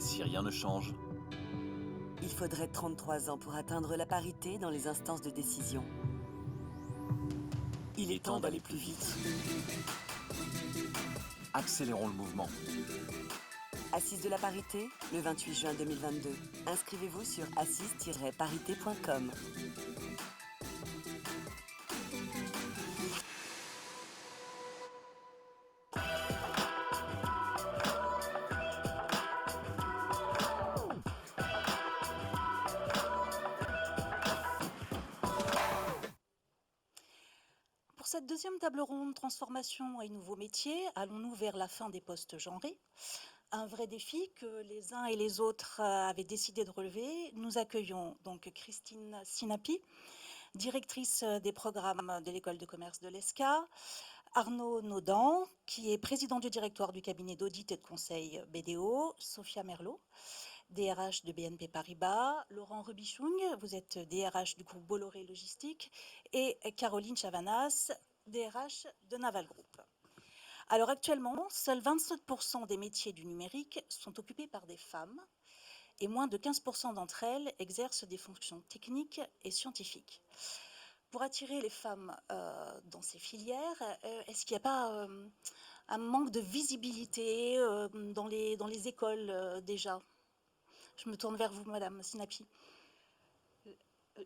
si rien ne change? Il faudrait 33 ans pour atteindre la parité dans les instances de décision. Il est temps d'aller plus vite. Accélérons le mouvement. Assises de la parité, le 28 juin 2022. Inscrivez-vous sur assise-parité.com. Pour cette deuxième table ronde transformation et nouveaux métiers, allons-nous vers la fin des postes genrés? Un vrai défi que les uns et les autres avaient décidé de relever. Nous accueillons donc Christine Sinapi, directrice des programmes de l'école de commerce de l'ESCA, Arnaud Naudan, qui est président du directoire du cabinet d'audit et de conseil BDO, Sophia Merlot, DRH de BNP Paribas, Laurent Rubichung, vous êtes DRH du groupe Bolloré Logistique, et Caroline Chavanas, DRH de Naval Group. Alors actuellement, seuls 27% des métiers du numérique sont occupés par des femmes et moins de 15% d'entre elles exercent des fonctions techniques et scientifiques. Pour attirer les femmes dans ces filières, est-ce qu'il n'y a pas un manque de visibilité dans les écoles déjà? Je me tourne vers vous, Madame Sinapi.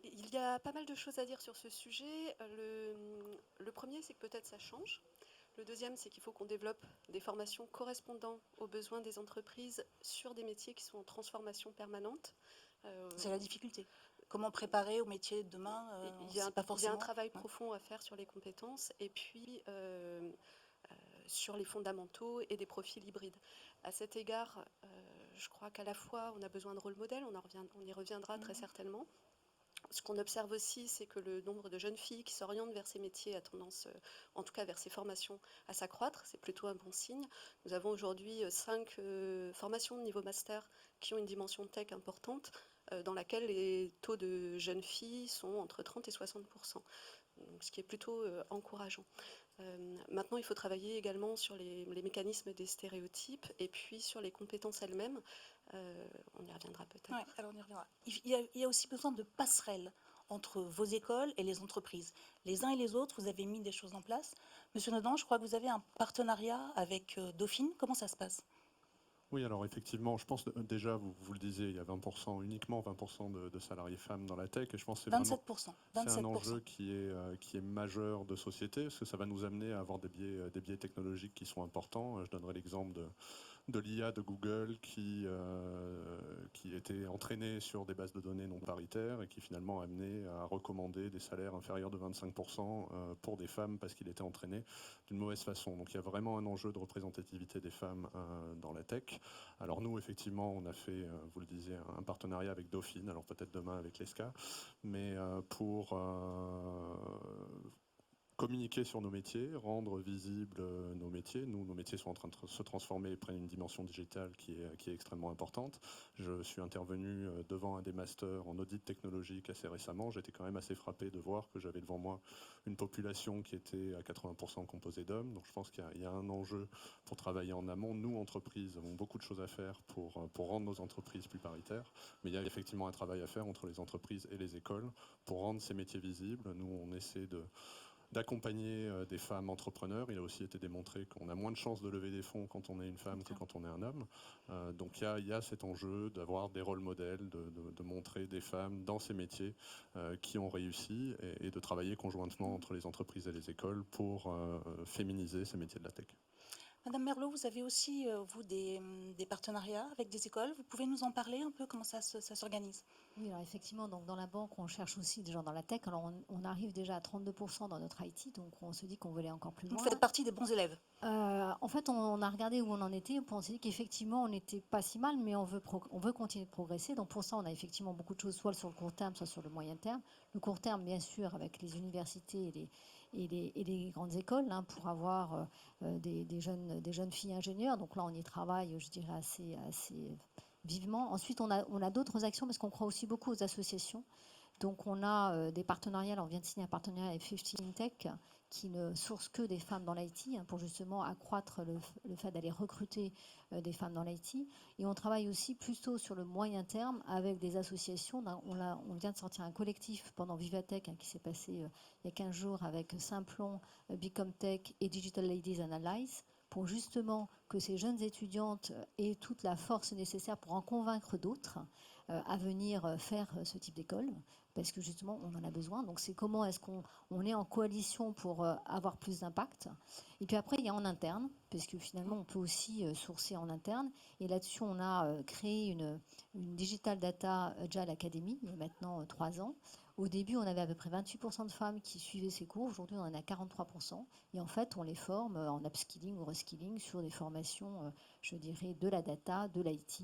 Il y a pas mal de choses à dire sur ce sujet. Le premier, c'est que peut-être ça change. Le deuxième, c'est qu'il faut qu'on développe des formations correspondant aux besoins des entreprises sur des métiers qui sont en transformation permanente. C'est la difficulté. Comment préparer au métier de demain? Il y a un travail profond à faire sur les compétences et puis sur les fondamentaux et des profils hybrides. À cet égard, je crois qu'à la fois, on a besoin de rôle modèle, on y reviendra très certainement. Ce qu'on observe aussi, c'est que le nombre de jeunes filles qui s'orientent vers ces métiers a tendance, en tout cas vers ces formations, à s'accroître. C'est plutôt un bon signe. Nous avons aujourd'hui 5 formations de niveau master qui ont une dimension tech importante, dans laquelle les taux de jeunes filles sont entre 30 et 60%. Donc, ce qui est plutôt encourageant. Maintenant, il faut travailler également sur les mécanismes des stéréotypes et puis sur les compétences elles-mêmes. On y reviendra peut-être. Ouais, alors on y reviendra. Il y a aussi besoin de passerelles entre vos écoles et les entreprises. Les uns et les autres, vous avez mis des choses en place. Monsieur Naudan, je crois que vous avez un partenariat avec Dauphine. Comment ça se passe? Oui, alors effectivement, je pense déjà, vous le disiez, il y a 20%, uniquement 20% de salariés femmes dans la tech, et je pense que c'est 27%. c'est un enjeu qui est majeur de société, parce que ça va nous amener à avoir des biais technologiques qui sont importants. Je donnerai l'exemple de l'IA de Google qui était entraînée sur des bases de données non paritaires et qui finalement a amené à recommander des salaires inférieurs de 25% pour des femmes parce qu'il était entraîné d'une mauvaise façon. Donc il y a vraiment un enjeu de représentativité des femmes dans la tech. Alors nous, effectivement, on a fait, vous le disiez, un partenariat avec Dauphine, alors peut-être demain avec l'ESCA, mais pour communiquer sur nos métiers, rendre visibles nos métiers. Nos métiers sont en train de se transformer et prennent une dimension digitale qui est extrêmement importante. Je suis intervenu devant un des masters en audit technologique assez récemment. J'étais quand même assez frappé de voir que j'avais devant moi une population qui était à 80% composée d'hommes. Donc je pense qu'il y a un enjeu pour travailler en amont. Nous, entreprises, avons beaucoup de choses à faire pour rendre nos entreprises plus paritaires. Mais il y a effectivement un travail à faire entre les entreprises et les écoles pour rendre ces métiers visibles. Nous, on essaie d'accompagner des femmes entrepreneurs. Il a aussi été démontré qu'on a moins de chances de lever des fonds quand on est une femme que quand on est un homme. Donc il y a cet enjeu d'avoir des rôles modèles, de montrer des femmes dans ces métiers qui ont réussi et de travailler conjointement entre les entreprises et les écoles pour féminiser ces métiers de la tech. Madame Merlot, vous avez aussi, vous, des partenariats avec des écoles. Vous pouvez nous en parler un peu, comment ça s'organise? Oui, alors effectivement, donc dans la banque, on cherche aussi des gens dans la tech. Alors on arrive déjà à 32% dans notre IT, donc on se dit qu'on veut aller encore plus loin. Vous faites partie des bons élèves. En fait, on a regardé où on en était, puis on s'est dit qu'effectivement, on n'était pas si mal, mais on veut continuer de progresser. Donc pour ça, on a effectivement beaucoup de choses, soit sur le court terme, soit sur le moyen terme. Le court terme, bien sûr, avec les universités et les grandes écoles, hein, pour avoir des jeunes filles ingénieurs. Donc là, on y travaille, je dirais, assez vivement. Ensuite, on a d'autres actions parce qu'on croit aussi beaucoup aux associations. Donc on a des partenariats, là, on vient de signer un partenariat avec 50 Tech qui ne source que des femmes dans l'IT pour justement accroître le fait d'aller recruter des femmes dans l'IT. Et on travaille aussi plutôt sur le moyen terme avec des associations. On vient de sortir un collectif pendant Vivatech qui s'est passé il y a 15 jours avec Simplon, Bicomtech et Digital Ladies and Allies pour justement que ces jeunes étudiantes aient toute la force nécessaire pour en convaincre d'autres à venir faire ce type d'école, parce que justement on en a besoin. Donc c'est comment est-ce qu'on est en coalition pour avoir plus d'impact. Et puis après il y a en interne, parce que finalement on peut aussi sourcer en interne. Et là-dessus on a créé une Digital Data Agile Academy il y a maintenant 3 ans. Au début, on avait à peu près 28% de femmes qui suivaient ces cours. Aujourd'hui, on en a 43%. Et en fait, on les forme en upskilling ou reskilling sur des formations, je dirais, de la data, de l'IT,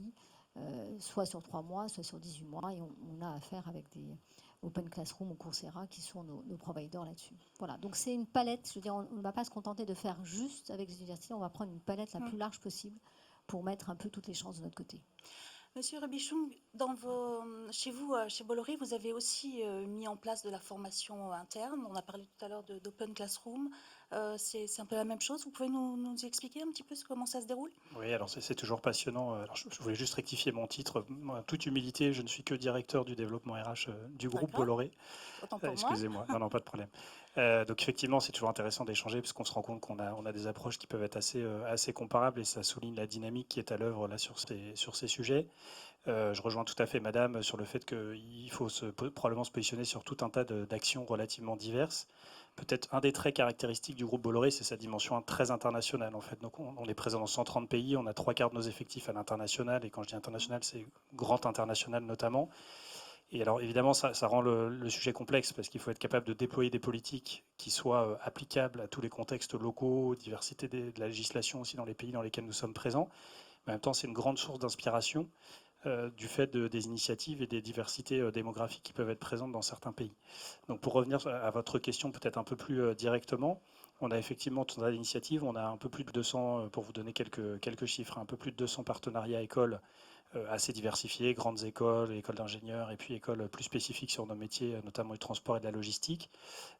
soit sur 3 mois, soit sur 18 mois. Et on a affaire avec des Open Classroom ou Coursera qui sont nos providers là-dessus. Voilà, donc c'est une palette. Je veux dire, on ne va pas se contenter de faire juste avec les universités. On va prendre une palette la plus large possible pour mettre un peu toutes les chances de notre côté. Monsieur Robichon, chez vous, chez Bolloré, vous avez aussi mis en place de la formation interne. On a parlé tout à l'heure d'Open Classroom. C'est un peu la même chose. Vous pouvez nous expliquer un petit peu comment ça se déroule? Oui, alors c'est toujours passionnant. Alors, je voulais juste rectifier mon titre. En toute humilité, je ne suis que directeur du développement RH du groupe Bolloré. Autant pour moi. Excusez-moi, non, pas de problème. Donc effectivement, c'est toujours intéressant d'échanger parce qu'on se rend compte qu'on a des approches qui peuvent être assez comparables et ça souligne la dynamique qui est à l'œuvre là sur ces sujets. Je rejoins tout à fait Madame sur le fait qu'il faut probablement se positionner sur tout un tas d'actions relativement diverses. Peut-être un des traits caractéristiques du groupe Bolloré, c'est sa dimension très internationale en fait. Donc on est présent dans 130 pays, on a 3/4 de nos effectifs à l'international et quand je dis international, c'est grand international notamment. Et alors évidemment, ça rend le sujet complexe parce qu'il faut être capable de déployer des politiques qui soient applicables à tous les contextes locaux, diversité de la législation aussi dans les pays dans lesquels nous sommes présents. Mais en même temps, c'est une grande source d'inspiration du fait des initiatives et des diversités démographiques qui peuvent être présentes dans certains pays. Donc pour revenir à votre question peut-être un peu plus directement, on a effectivement tout un tas d'initiatives, on a un peu plus de 200, pour vous donner quelques chiffres, un peu plus de 200 partenariats écoles assez diversifiés, grandes écoles d'ingénieurs et puis écoles plus spécifiques sur nos métiers, notamment du transport et de la logistique.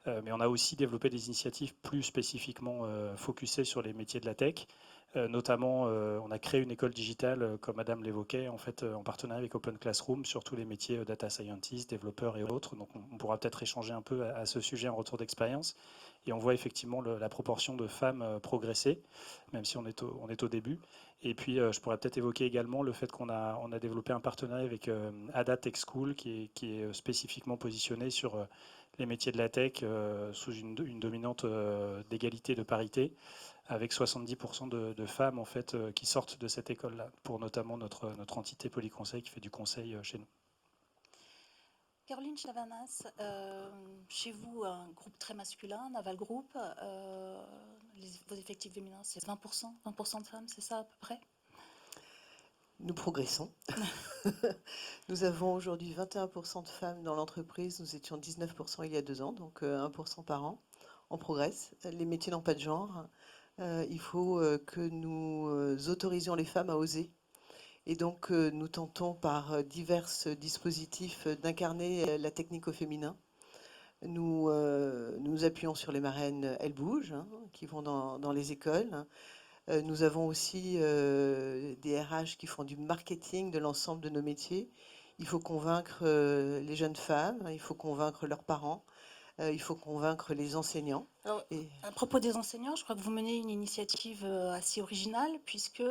Mais on a aussi développé des initiatives plus spécifiquement focusées sur les métiers de la tech. Notamment, on a créé une école digitale, comme Madame l'évoquait, en fait, en partenariat avec Open Classroom sur tous les métiers data scientist, développeurs et autres. Donc, on pourra peut-être échanger un peu à ce sujet en retour d'expérience. Et on voit effectivement la proportion de femmes progresser, même si on est au début. Et puis, je pourrais peut-être évoquer également le fait qu'on a développé un partenariat avec Ada Tech School, qui est spécifiquement positionné sur les métiers de la tech sous une dominante d'égalité, de parité, avec 70% de femmes en fait, qui sortent de cette école-là, pour notamment notre entité Polyconseil qui fait du conseil chez nous. Caroline Chavanas, chez vous, un groupe très masculin, Naval Group, vos effectifs féminins, c'est 20% de femmes, c'est ça à peu près? Nous progressons. Nous avons aujourd'hui 21% de femmes dans l'entreprise. Nous étions 19% il y a 2 ans, donc 1% par an. On progresse. Les métiers n'ont pas de genre. Il faut que nous autorisions les femmes à oser. Et donc, nous tentons par divers dispositifs d'incarner la technique au féminin. Nous nous appuyons sur les marraines Elles Bougent, qui vont dans les écoles. Nous avons aussi des RH qui font du marketing de l'ensemble de nos métiers. Il faut convaincre les jeunes femmes, il faut convaincre leurs parents, il faut convaincre les enseignants. Alors, à propos des enseignants, je crois que vous menez une initiative assez originale puisque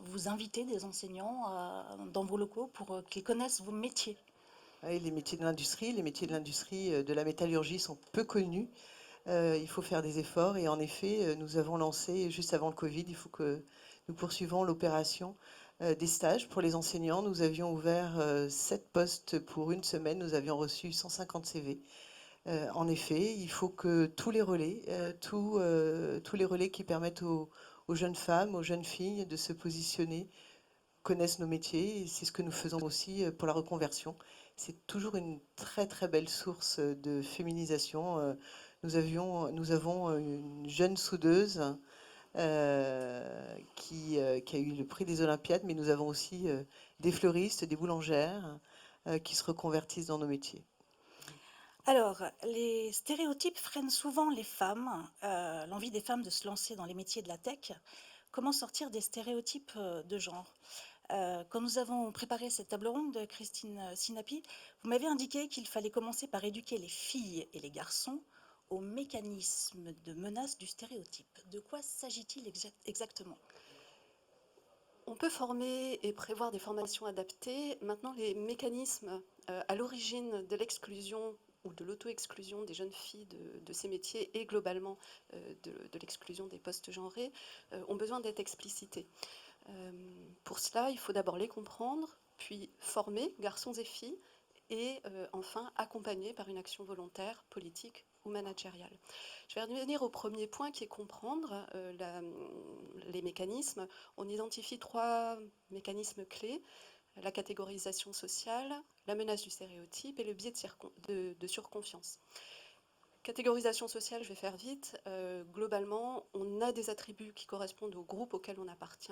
vous invitez des enseignants dans vos locaux pour qu'ils connaissent vos métiers. Oui, les métiers de l'industrie de la métallurgie sont peu connus. Il faut faire des efforts et en effet, nous avons lancé juste avant le Covid, il faut que nous poursuivons l'opération des stages pour les enseignants. Nous avions ouvert 7 postes pour une semaine, nous avions reçu 150 CV. En effet, il faut que tous les relais qui permettent aux jeunes femmes, aux jeunes filles de se positionner, connaissent nos métiers. Et c'est ce que nous faisons aussi pour la reconversion. C'est toujours une très très belle source de féminisation. Nous avons une jeune soudeuse qui a eu le prix des Olympiades, mais nous avons aussi des fleuristes, des boulangères, qui se reconvertissent dans nos métiers. Alors, les stéréotypes freinent souvent les femmes, l'envie des femmes de se lancer dans les métiers de la tech. Comment sortir des stéréotypes de genre? Quand nous avons préparé cette table ronde, Christine Sinapi, vous m'avez indiqué qu'il fallait commencer par éduquer les filles et les garçons aux mécanismes de menace du stéréotype. De quoi s'agit-il exactement? On peut former et prévoir des formations adaptées. Maintenant, les mécanismes à l'origine de l'exclusion ou de l'auto-exclusion des jeunes filles de ces métiers et globalement de l'exclusion des postes genrés ont besoin d'être explicités. Pour cela, il faut d'abord les comprendre, puis former garçons et filles, et enfin accompagner par une action volontaire, politique ou managériale. Je vais revenir au premier point qui est comprendre les mécanismes. On identifie 3 mécanismes clés: la catégorisation sociale, la menace du stéréotype et le biais de surconfiance. Catégorisation sociale, je vais faire vite. Globalement, on a des attributs qui correspondent au groupe auquel on appartient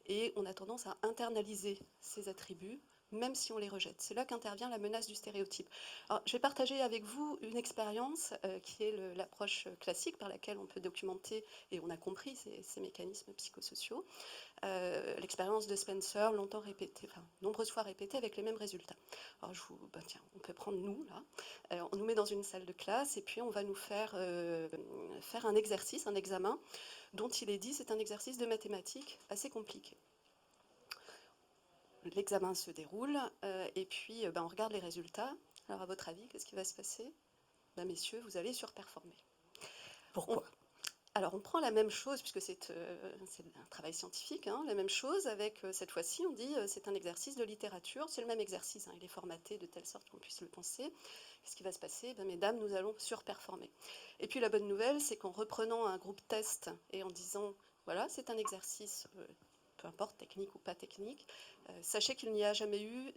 et on a tendance à internaliser ces attributs, même si on les rejette. C'est là qu'intervient la menace du stéréotype. Alors, je vais partager avec vous une expérience qui est l'approche classique par laquelle on peut documenter, et on a compris ces mécanismes psychosociaux. L'expérience de Spencer, longtemps répétée, enfin, nombreuses fois répétée avec les mêmes résultats. Alors tiens, on peut prendre nous là, on nous met dans une salle de classe et puis on va nous faire un exercice, un examen dont il est dit c'est un exercice de mathématiques assez compliqué. L'examen se déroule et puis on regarde les résultats. Alors à votre avis, qu'est-ce qui va se passer? Messieurs, vous allez surperformer. Pourquoi? Alors on prend la même chose, puisque c'est un travail scientifique, hein, la même chose avec, cette fois-ci, on dit c'est un exercice de littérature, c'est le même exercice, hein, il est formaté de telle sorte qu'on puisse le penser. Qu'est-ce qui va se passer? Mesdames, nous allons surperformer. Et puis la bonne nouvelle, c'est qu'en reprenant un groupe test et en disant, voilà, c'est un exercice, peu importe, technique ou pas technique, sachez qu'il n'y a jamais eu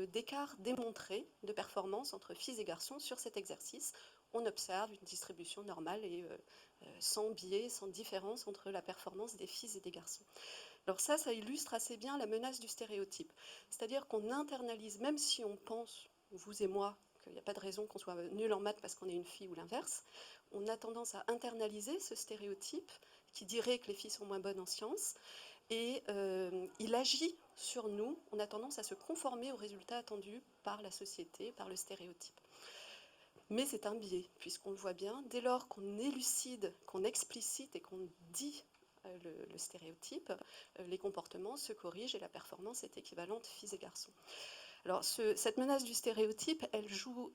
d'écart démontré de performance entre filles et garçons sur cet exercice. On observe une distribution normale et sans biais, sans différence entre la performance des filles et des garçons. Alors ça illustre assez bien la menace du stéréotype. C'est-à-dire qu'on internalise, même si on pense, vous et moi, qu'il n'y a pas de raison qu'on soit nul en maths parce qu'on est une fille ou l'inverse, on a tendance à internaliser ce stéréotype qui dirait que les filles sont moins bonnes en sciences, et il agit sur nous, on a tendance à se conformer aux résultats attendus par la société, par le stéréotype. Mais c'est un biais, puisqu'on le voit bien, dès lors qu'on élucide, qu'on explicite et qu'on dit le stéréotype, les comportements se corrigent et la performance est équivalente filles et garçons. Alors cette menace du stéréotype, elle joue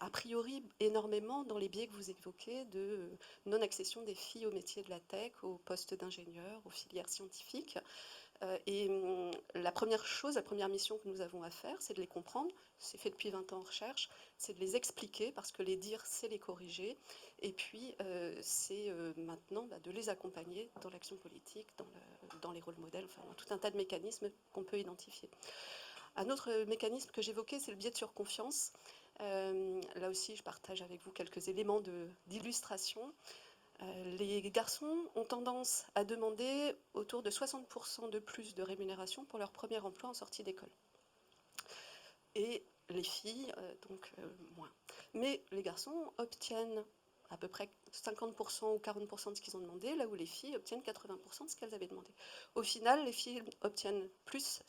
a priori énormément dans les biais que vous évoquez de non-accession des filles aux métiers de la tech, aux postes d'ingénieurs, aux filières scientifiques. Et la première mission que nous avons à faire, c'est de les comprendre. C'est fait depuis 20 ans en recherche, c'est de les expliquer, parce que les dire, c'est les corriger. Et puis, c'est maintenant de les accompagner dans l'action politique, dans les rôles modèles, enfin, dans tout un tas de mécanismes qu'on peut identifier. Un autre mécanisme que j'évoquais, c'est le biais de surconfiance. Là aussi, je partage avec vous quelques éléments d'illustration. Les garçons ont tendance à demander autour de 60% de plus de rémunération pour leur premier emploi en sortie d'école. Et les filles, moins. Mais les garçons obtiennent à peu près 50% ou 40% de ce qu'ils ont demandé, là où les filles obtiennent 80% de ce qu'elles avaient demandé. Au final, les filles obtiennent plus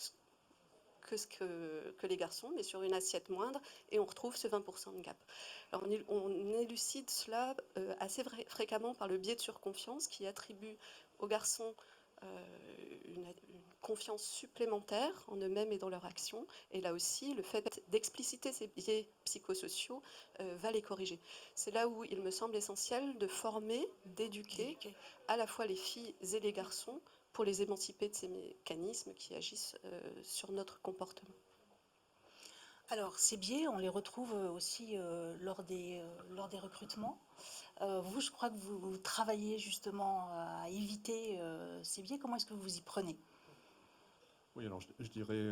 que les garçons, mais sur une assiette moindre, et on retrouve ce 20% de gap. Alors on élucide cela assez fréquemment par le biais de surconfiance qui attribue aux garçons une confiance supplémentaire en eux-mêmes et dans leur action, et là aussi le fait d'expliciter ces biais psychosociaux va les corriger. C'est là où il me semble essentiel de former, d'éduquer à la fois les filles et les garçons pour les émanciper de ces mécanismes qui agissent sur notre comportement. Alors, ces biais, on les retrouve aussi lors des recrutements. Vous, je crois que vous travaillez justement à éviter ces biais. Comment est-ce que vous y prenez? Oui, alors je dirais,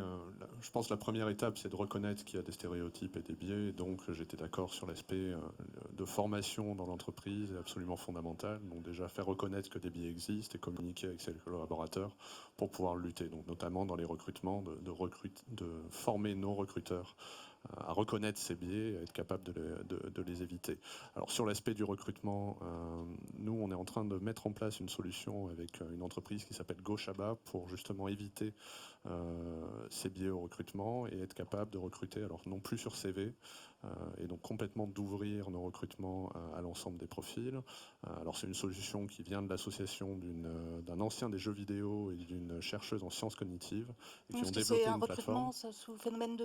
je pense que la première étape, c'est de reconnaître qu'il y a des stéréotypes et des biais. Donc, j'étais d'accord sur l'aspect de formation dans l'entreprise, est absolument fondamental. Donc, déjà, faire reconnaître que des biais existent et communiquer avec ses collaborateurs pour pouvoir lutter. Donc, notamment dans les recrutements, de former nos recruteurs à reconnaître ces biais et à être capable de les éviter. Alors sur l'aspect du recrutement, nous on est en train de mettre en place une solution avec une entreprise qui s'appelle GoShaba pour justement éviter ces biais au recrutement et être capable de recruter, alors non plus sur CV, et donc complètement d'ouvrir nos recrutements à l'ensemble des profils. Alors c'est une solution qui vient de l'association d'un ancien des jeux vidéo et d'une chercheuse en sciences cognitives et qui Parce ont que développé c'est un une plateforme. recrutement sous phénomène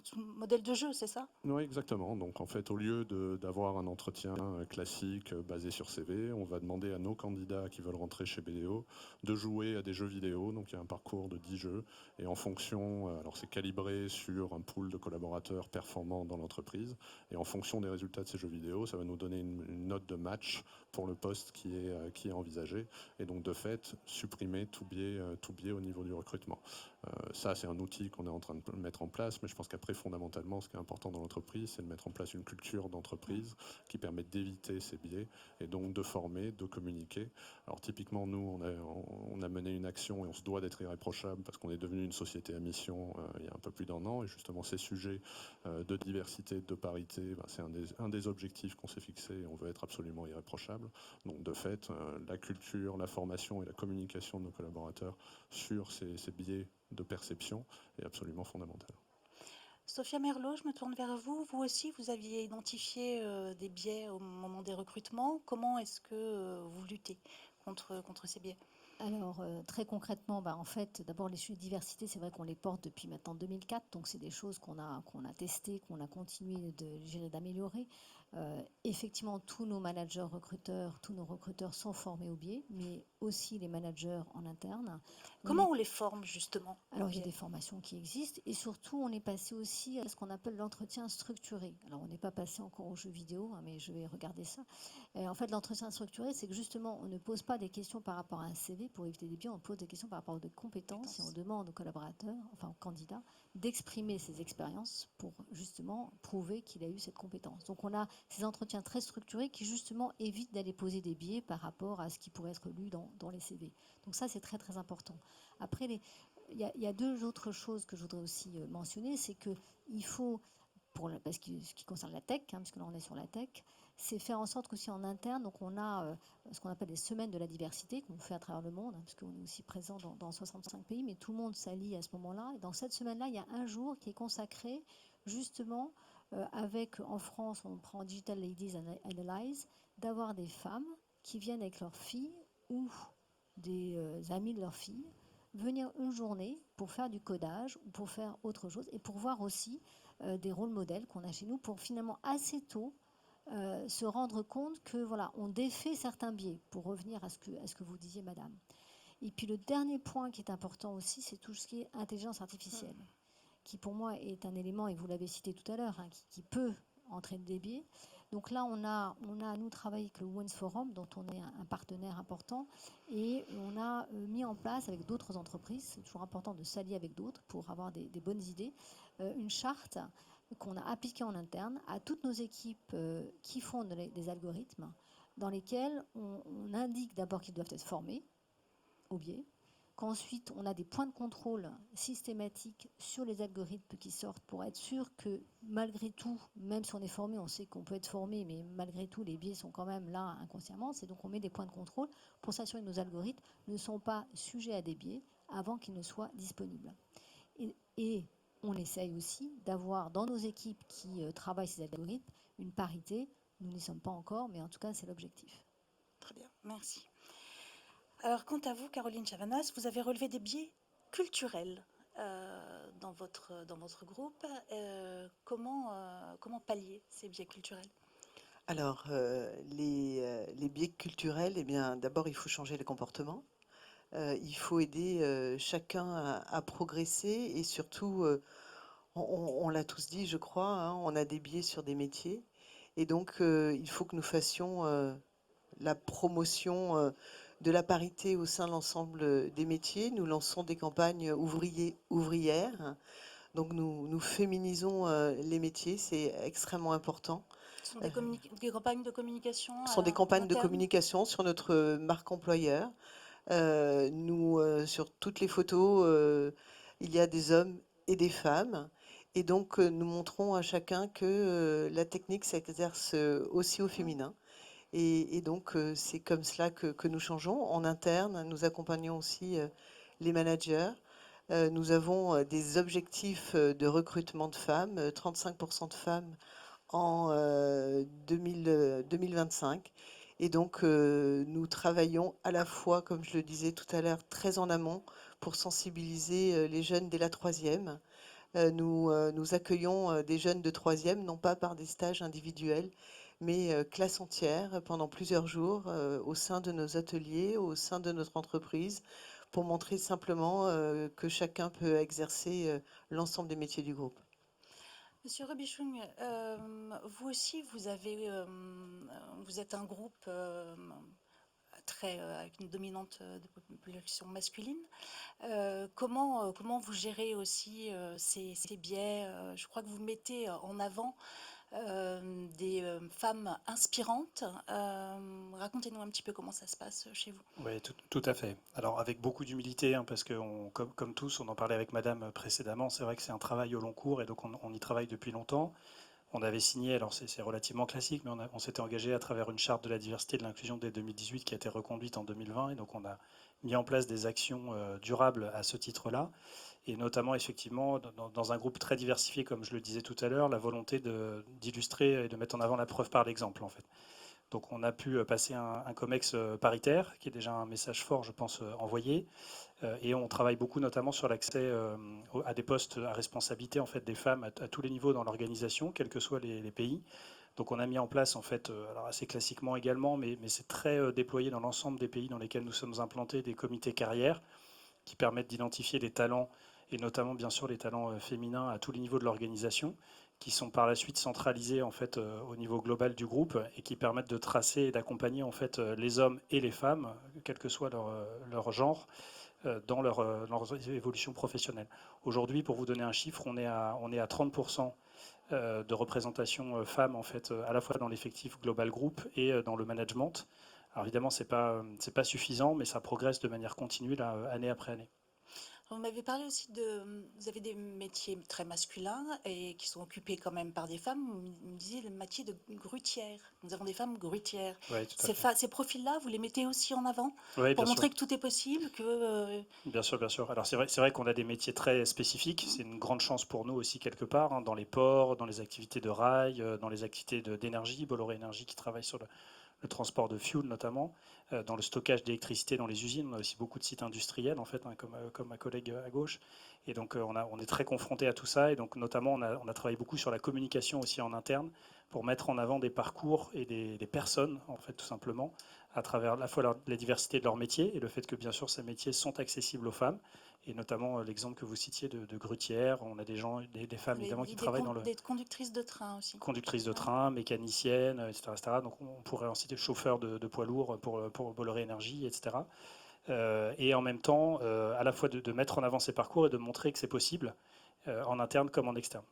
sous modèle de jeu, c'est ça? Oui, exactement. Donc en fait, au lieu d'avoir un entretien classique basé sur CV, on va demander à nos candidats qui veulent rentrer chez BDO de jouer à des jeux vidéo. Donc il y a un parcours de 10 jeux. Et en fonction, alors c'est calibré sur un pool de collaborateurs performants dans l'entreprise. Et en fonction des résultats de ces jeux vidéo, ça va nous donner une note de match pour le poste qui est envisagé. Et donc de fait, supprimer tout biais au niveau du recrutement. Ça, c'est un outil qu'on est en train de mettre en place, mais je pense qu'après, fondamentalement, ce qui est important dans l'entreprise, c'est de mettre en place une culture d'entreprise qui permet d'éviter ces biais et donc de former, de communiquer. Alors typiquement, nous, on a mené une action et on se doit d'être irréprochable parce qu'on est devenu une société à mission il y a un peu plus d'1 an. Et justement, ces sujets de diversité, de parité, c'est un des objectifs qu'on s'est fixé et on veut être absolument irréprochable. Donc de fait, la culture, la formation et la communication de nos collaborateurs sur ces biais de perception est absolument fondamentale. Sophia Merlot, je me tourne vers vous. Vous aussi, vous aviez identifié des biais au moment des recrutements. Comment est-ce que vous luttez contre ces biais? Alors, très concrètement, en fait, d'abord, les sujets de diversité, c'est vrai qu'on les porte depuis maintenant 2004, donc c'est des choses qu'on a testées, qu'on a continué d'améliorer. Effectivement, tous nos managers recruteurs, tous nos recruteurs sont formés au biais, mais aussi les managers en interne. Comment on les forme justement aux Alors, il y a biais? des formations qui existent et surtout, on est passé aussi à ce qu'on appelle l'entretien structuré. Alors, on n'est pas passé encore aux jeux vidéo, mais je vais regarder ça. En fait, l'entretien structuré, c'est que justement, on ne pose pas des questions par rapport à un CV pour éviter des biais, on pose des questions par rapport aux compétences et on demande aux collaborateurs, enfin aux candidats, d'exprimer ses expériences pour justement prouver qu'il a eu cette compétence. Donc, on a ces entretiens très structurés qui justement évitent d'aller poser des biais par rapport à ce qui pourrait être lu dans les CV. Donc ça, c'est très très important. Après, il y a deux autres choses que je voudrais aussi mentionner, c'est qu'il faut, parce que ce qui concerne la tech, puisque là on est sur la tech, c'est faire en sorte qu'aussi en interne, donc on a ce qu'on appelle les semaines de la diversité qu'on fait à travers le monde, puisqu'on est aussi présent dans 65 pays, mais tout le monde s'allie à ce moment-là. Et dans cette semaine-là, il y a un jour qui est consacré justement en France, on prend Digital Ladies Analyze, d'avoir des femmes qui viennent avec leurs filles ou des amis de leurs filles, venir une journée pour faire du codage ou pour faire autre chose et pour voir aussi des rôles modèles qu'on a chez nous pour finalement assez tôt se rendre compte que voilà, on défait certains biais, pour revenir à ce que vous disiez, madame. Et puis le dernier point qui est important aussi, c'est tout ce qui est intelligence artificielle, qui pour moi est un élément, et vous l'avez cité tout à l'heure, qui peut entraîner des biais. Donc là, on a nous travaillé avec le Women's Forum, dont on est un partenaire important, et on a mis en place avec d'autres entreprises, c'est toujours important de s'allier avec d'autres pour avoir des bonnes idées, une charte qu'on a appliquée en interne à toutes nos équipes qui font des algorithmes, dans lesquels on indique d'abord qu'ils doivent être formés au biais, qu'ensuite on a des points de contrôle systématiques sur les algorithmes qui sortent pour être sûr que malgré tout, même si on est formé, on sait qu'on peut être formé, mais malgré tout les biais sont quand même là inconsciemment. C'est donc on met des points de contrôle pour s'assurer que nos algorithmes ne sont pas sujets à des biais avant qu'ils ne soient disponibles. Et on essaye aussi d'avoir dans nos équipes qui travaillent ces algorithmes une parité. Nous n'y sommes pas encore, mais en tout cas c'est l'objectif. Très bien, merci. Alors, quant à vous, Caroline Chavanas, vous avez relevé des biais culturels dans votre groupe. Comment pallier ces biais culturels? Alors, les biais culturels, eh bien, d'abord, il faut changer les comportements. Il faut aider chacun à progresser et surtout, on l'a tous dit, je crois, hein, on a des biais sur des métiers. Et donc, il faut que nous fassions la promotion de la parité au sein de l'ensemble des métiers. Nous lançons des campagnes ouvrières. Donc nous féminisons les métiers, c'est extrêmement important. Ce sont des campagnes de communication Ce sont des en campagnes de interne? communication sur notre marque employeur. Sur toutes les photos, il y a des hommes et des femmes. Et donc, nous montrons à chacun que la technique s'exerce aussi au féminin. Et donc, c'est comme cela que nous changeons. En interne, nous accompagnons aussi les managers. Nous avons des objectifs de recrutement de femmes, 35% de femmes en 2025. Et donc, nous travaillons à la fois, comme je le disais tout à l'heure, très en amont pour sensibiliser les jeunes dès la troisième. Nous accueillons des jeunes de troisième, non pas par des stages individuels, mais classe entière pendant plusieurs jours au sein de nos ateliers, au sein de notre entreprise, pour montrer simplement que chacun peut exercer l'ensemble des métiers du groupe. Monsieur Robichung, vous aussi, vous êtes un groupe avec une dominante de population masculine. Comment vous gérez aussi ces biais? Je crois que vous mettez en avant des femmes inspirantes. Racontez-nous un petit peu comment ça se passe chez vous. Oui, tout à fait. Alors avec beaucoup d'humilité, hein, parce que comme tous, on en parlait avec Madame précédemment, c'est vrai que c'est un travail au long cours et donc on y travaille depuis longtemps. On avait signé, alors c'est relativement classique, mais on s'était engagé à travers une charte de la diversité et de l'inclusion dès 2018 qui a été reconduite en 2020 et donc on a mis en place des actions durables à ce titre-là. Et notamment, effectivement, dans un groupe très diversifié, comme je le disais tout à l'heure, la volonté d'illustrer et de mettre en avant la preuve par l'exemple, en fait. Donc on a pu passer un COMEX paritaire, qui est déjà un message fort, je pense, envoyé. Et on travaille beaucoup notamment sur l'accès à des postes à responsabilité en fait, des femmes à tous les niveaux dans l'organisation, quels que soient les pays. Donc on a mis en place, en fait, alors assez classiquement également, mais c'est très déployé dans l'ensemble des pays dans lesquels nous sommes implantés, des comités carrières qui permettent d'identifier les talents, et notamment bien sûr les talents féminins à tous les niveaux de l'organisation, qui sont par la suite centralisés en fait au niveau global du groupe et qui permettent de tracer et d'accompagner en fait les hommes et les femmes, quel que soit leur genre, dans leur évolution professionnelle. Aujourd'hui, pour vous donner un chiffre, on est à 30% de représentation femmes en fait, à la fois dans l'effectif global groupe et dans le management. Alors évidemment, c'est pas suffisant, mais ça progresse de manière continue là, année après année. Vous m'avez parlé aussi vous avez des métiers très masculins et qui sont occupés quand même par des femmes. Vous me disiez le métier de grutière. Nous avons des femmes grutières. Oui, tout à fait. Ces profils-là, vous les mettez aussi en avant Oui, pour bien montrer sûr. que tout est possible, que... Bien sûr, bien sûr. Alors c'est vrai qu'on a des métiers très spécifiques. C'est une grande chance pour nous aussi quelque part, hein, dans les ports, dans les activités de rail, dans les activités d'énergie, Bolloré Énergie qui travaille sur le transport de fuel notamment, dans le stockage d'électricité dans les usines. On a aussi beaucoup de sites industriels en fait, hein, comme ma collègue à gauche. Et donc on est très confronté à tout ça. Et donc notamment on a travaillé beaucoup sur la communication aussi en interne pour mettre en avant des parcours et des personnes en fait tout simplement à travers à la fois la diversité de leur métier et le fait que bien sûr ces métiers sont accessibles aux femmes. Et notamment l'exemple que vous citiez de grutière, on a des femmes évidemment qui travaillent dans le... Des conductrices de train aussi. Conductrices de train, mécaniciennes, etc., etc. Donc on pourrait en citer chauffeurs de poids lourds pour Bolloré Énergie, etc. Et en même temps, à la fois de mettre en avant ces parcours et de montrer que c'est possible, en interne comme en externe.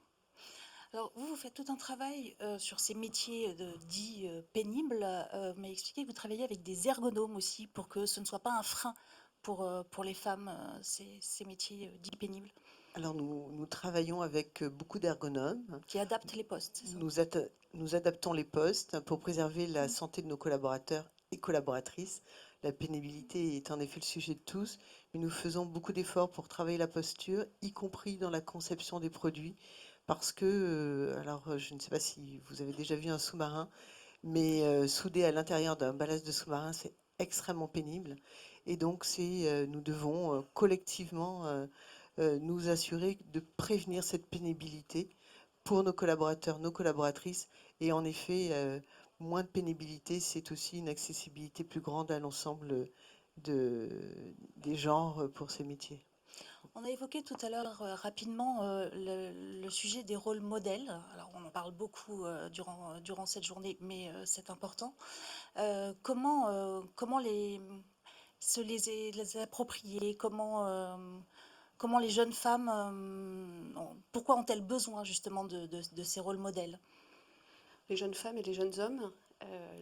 Alors, vous faites tout un travail sur ces métiers dits pénibles. Vous m'avez expliqué que vous travaillez avec des ergonomes aussi pour que ce ne soit pas un frein pour les femmes, ces métiers dits pénibles. Alors nous travaillons avec beaucoup d'ergonomes. Qui adaptent les postes, c'est ça? Nous adaptons les postes pour préserver la santé de nos collaborateurs et collaboratrices. La pénibilité est en effet le sujet de tous, mais nous faisons beaucoup d'efforts pour travailler la posture, y compris dans la conception des produits, parce que, je ne sais pas si vous avez déjà vu un sous-marin, mais souder à l'intérieur d'un ballast de sous-marin, c'est extrêmement pénible. Et donc, nous devons collectivement nous assurer de prévenir cette pénibilité pour nos collaborateurs, nos collaboratrices. Et en effet, moins de pénibilité, c'est aussi une accessibilité plus grande à l'ensemble des genres pour ces métiers. On a évoqué tout à l'heure rapidement le sujet des rôles modèles. Alors, on en parle beaucoup durant cette journée, mais c'est important. Comment les approprier? Comment les jeunes femmes, pourquoi ont-elles besoin justement de ces rôles modèles? Les jeunes femmes et les jeunes hommes,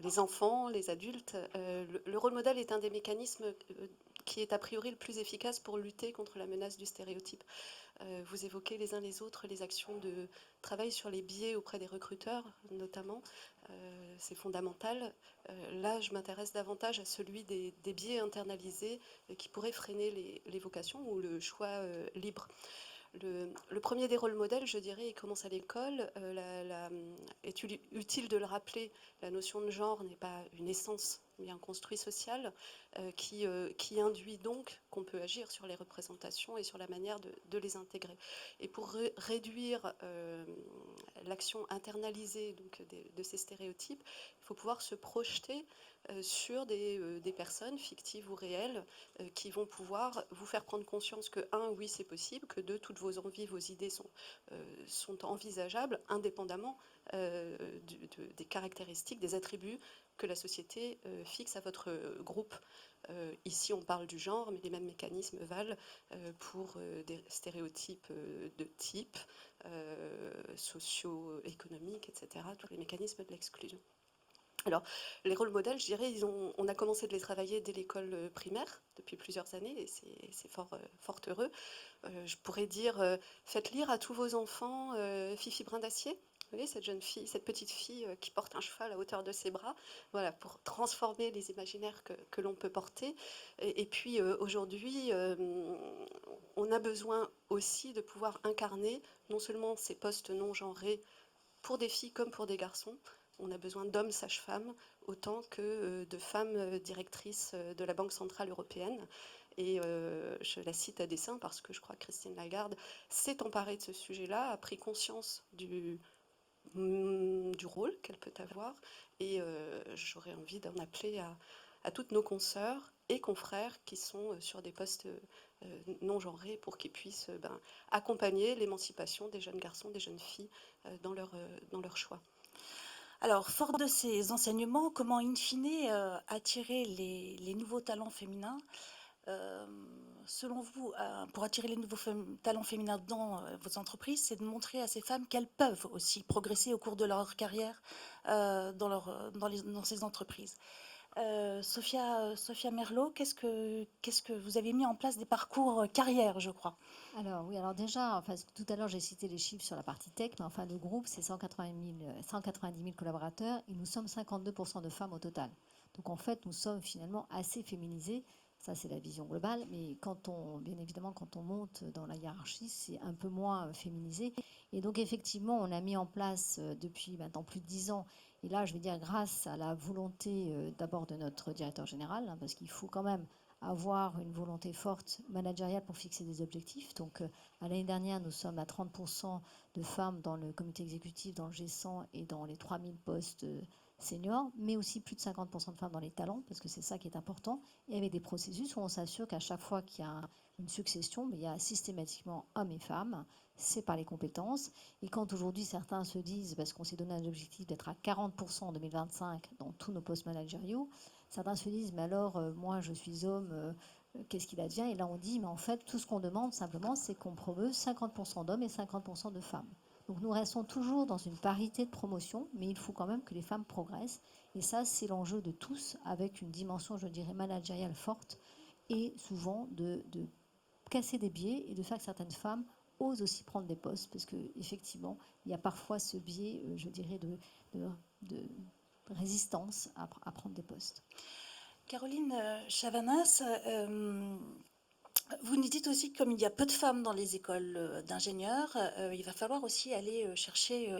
les enfants, les adultes, le rôle modèle est un des mécanismes qui est a priori le plus efficace pour lutter contre la menace du stéréotype. Vous évoquez les uns les autres les actions de travail sur les biais auprès des recruteurs, notamment. C'est fondamental. Là, je m'intéresse davantage à celui des biais internalisés qui pourraient freiner les vocations ou le choix libre. Le premier des rôles modèles, je dirais, il commence à l'école. Est utile de le rappeler, la notion de genre n'est pas une essence, mais un construit social qui induit donc qu'on peut agir sur les représentations et sur la manière de les intégrer. Et pour réduire l'action internalisée donc, de ces stéréotypes, il faut pouvoir se projeter sur des personnes fictives ou réelles qui vont pouvoir vous faire prendre conscience que, un, oui, c'est possible, que deux, toutes vos envies, vos idées sont envisageables, indépendamment des caractéristiques, des attributs que la société fixe à votre groupe. Ici, on parle du genre, mais les mêmes mécanismes valent pour des stéréotypes de type, socio-économiques, etc., tous les mécanismes de l'exclusion. Alors, les rôles modèles, je dirais, on a commencé de les travailler dès l'école primaire, depuis plusieurs années, et c'est fort heureux. Je pourrais dire, faites lire à tous vos enfants Fifi Brin d'Acier. Vous voyez, cette jeune fille, cette petite fille qui porte un cheval à hauteur de ses bras, voilà, pour transformer les imaginaires que l'on peut porter. Et puis, aujourd'hui, on a besoin aussi de pouvoir incarner non seulement ces postes non genrés pour des filles comme pour des garçons. On a besoin d'hommes sages-femmes autant que de femmes directrices de la Banque centrale européenne. Et je la cite à dessein parce que je crois que Christine Lagarde s'est emparée de ce sujet-là, a pris conscience du rôle qu'elle peut avoir. Et j'aurais envie d'en appeler à toutes nos consoeurs et confrères qui sont sur des postes non genrés pour qu'ils puissent accompagner l'émancipation des jeunes garçons, des jeunes filles dans leur choix. Alors, fort de ces enseignements, comment in fine attirer les nouveaux talents féminins? Selon vous, pour attirer les nouveaux talents féminins dans vos entreprises, c'est de montrer à ces femmes qu'elles peuvent aussi progresser au cours de leur carrière dans ces entreprises. Sophia Merlot, qu'est-ce que vous avez mis en place des parcours carrière, je crois? Alors oui, alors déjà, enfin, tout à l'heure j'ai cité les chiffres sur la partie tech, mais enfin le groupe c'est 190 000 collaborateurs et nous sommes 52% de femmes au total. Donc en fait nous sommes finalement assez féminisés, ça c'est la vision globale, mais bien évidemment quand on monte dans la hiérarchie c'est un peu moins féminisé. Et donc effectivement on a mis en place depuis maintenant plus de 10 ans, et là je vais dire grâce à la volonté d'abord de notre directeur général, parce qu'il faut quand même avoir une volonté forte managériale pour fixer des objectifs. Donc, à l'année dernière, nous sommes à 30% de femmes dans le comité exécutif, dans le G100 et dans les 3000 postes seniors, mais aussi plus de 50% de femmes dans les talents, parce que c'est ça qui est important, et avec des processus où on s'assure qu'à chaque fois qu'il y a une succession, il y a systématiquement hommes et femmes, c'est par les compétences. Et quand aujourd'hui certains se disent, parce qu'on s'est donné un objectif d'être à 40% en 2025 dans tous nos postes managériaux, certains se disent, mais alors, moi, je suis homme, qu'est-ce qu'il advient? Et là, on dit, mais en fait, tout ce qu'on demande, simplement, c'est qu'on promeut 50% d'hommes et 50% de femmes. Donc, nous restons toujours dans une parité de promotion, mais il faut quand même que les femmes progressent. Et ça, c'est l'enjeu de tous, avec une dimension, je dirais, managériale forte, et souvent de casser des biais et de faire que certaines femmes osent aussi prendre des postes, parce qu'effectivement, il y a parfois ce biais, je dirais, de résistance à prendre des postes. Caroline Chavanas, vous nous dites aussi que comme il y a peu de femmes dans les écoles d'ingénieurs, il va falloir aussi aller chercher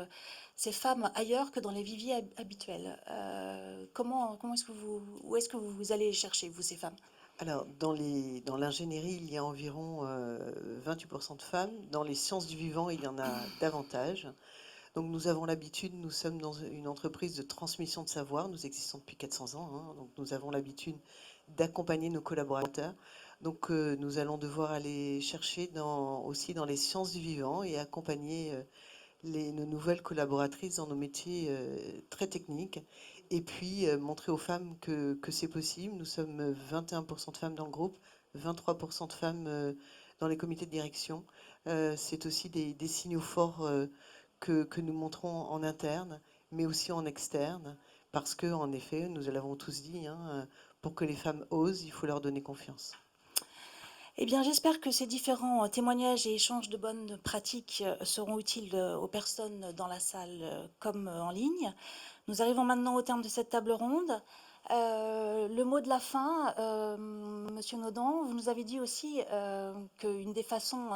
ces femmes ailleurs que dans les viviers habituels. Où est-ce que vous allez chercher, vous, ces femmes? Alors, dans l'ingénierie, il y a environ 28% de femmes. Dans les sciences du vivant, il y en a davantage. Donc nous avons l'habitude, nous sommes dans une entreprise de transmission de savoir, nous existons depuis 400 ans, hein, donc nous avons l'habitude d'accompagner nos collaborateurs. Donc nous allons devoir aller chercher aussi dans les sciences du vivant et accompagner nos nouvelles collaboratrices dans nos métiers très techniques. et puis montrer aux femmes que c'est possible. Nous sommes 21% de femmes dans le groupe, 23% de femmes dans les comités de direction. C'est aussi des signaux forts que nous montrons en interne, mais aussi en externe, parce que en effet, nous l'avons tous dit, hein, pour que les femmes osent, il faut leur donner confiance. Eh bien, j'espère que ces différents témoignages et échanges de bonnes pratiques seront utiles aux personnes dans la salle comme en ligne. Nous arrivons maintenant au terme de cette table ronde. Le mot de la fin, Monsieur Naudan, vous nous avez dit aussi qu'une des façons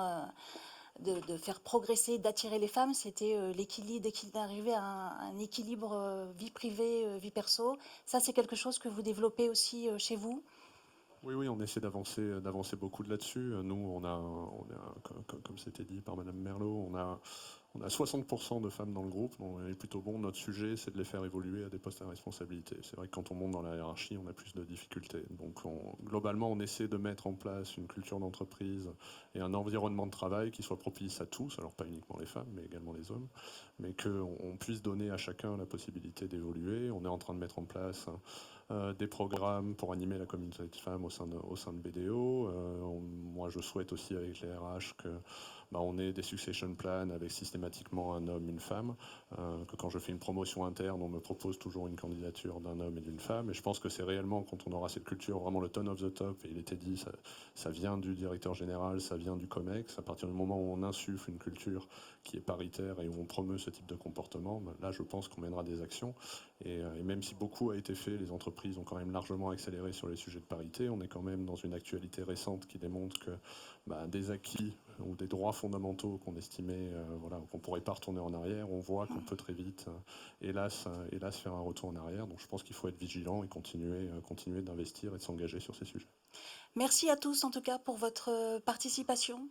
de faire progresser, d'attirer les femmes, c'était l'équilibre, d'arriver à un équilibre vie privée, vie perso. Ça, c'est quelque chose que vous développez aussi chez vous? Oui, on essaie d'avancer beaucoup là-dessus. Nous, comme c'était dit par Madame Merlot, on a 60% de femmes dans le groupe, donc on est plutôt bon. Notre sujet, c'est de les faire évoluer à des postes à responsabilité. C'est vrai que quand on monte dans la hiérarchie, on a plus de difficultés. Donc globalement, on essaie de mettre en place une culture d'entreprise et un environnement de travail qui soit propice à tous, alors pas uniquement les femmes, mais également les hommes, mais qu'on puisse donner à chacun la possibilité d'évoluer. On est en train de mettre en place des programmes pour animer la communauté de femmes au sein de BDO. Moi, je souhaite aussi avec les RH que on ait des succession plans avec systématiquement un homme, une femme, que quand je fais une promotion interne, on me propose toujours une candidature d'un homme et d'une femme. Et je pense que c'est réellement, quand on aura cette culture, vraiment le ton of the top, et il était dit, ça vient du directeur général, ça vient du COMEX. À partir du moment où on insuffle une culture qui est paritaire et où on promeut ce type de comportement, là, je pense qu'on mènera des actions. Et même si beaucoup a été fait, les entreprises ont quand même largement accéléré sur les sujets de parité. On est quand même dans une actualité récente qui démontre que des acquis ou des droits fondamentaux qu'on estimait, qu'on ne pourrait pas retourner en arrière, on voit qu'on peut très vite, hélas, faire un retour en arrière. Donc je pense qu'il faut être vigilant et continuer d'investir et de s'engager sur ces sujets. Merci à tous en tout cas pour votre participation.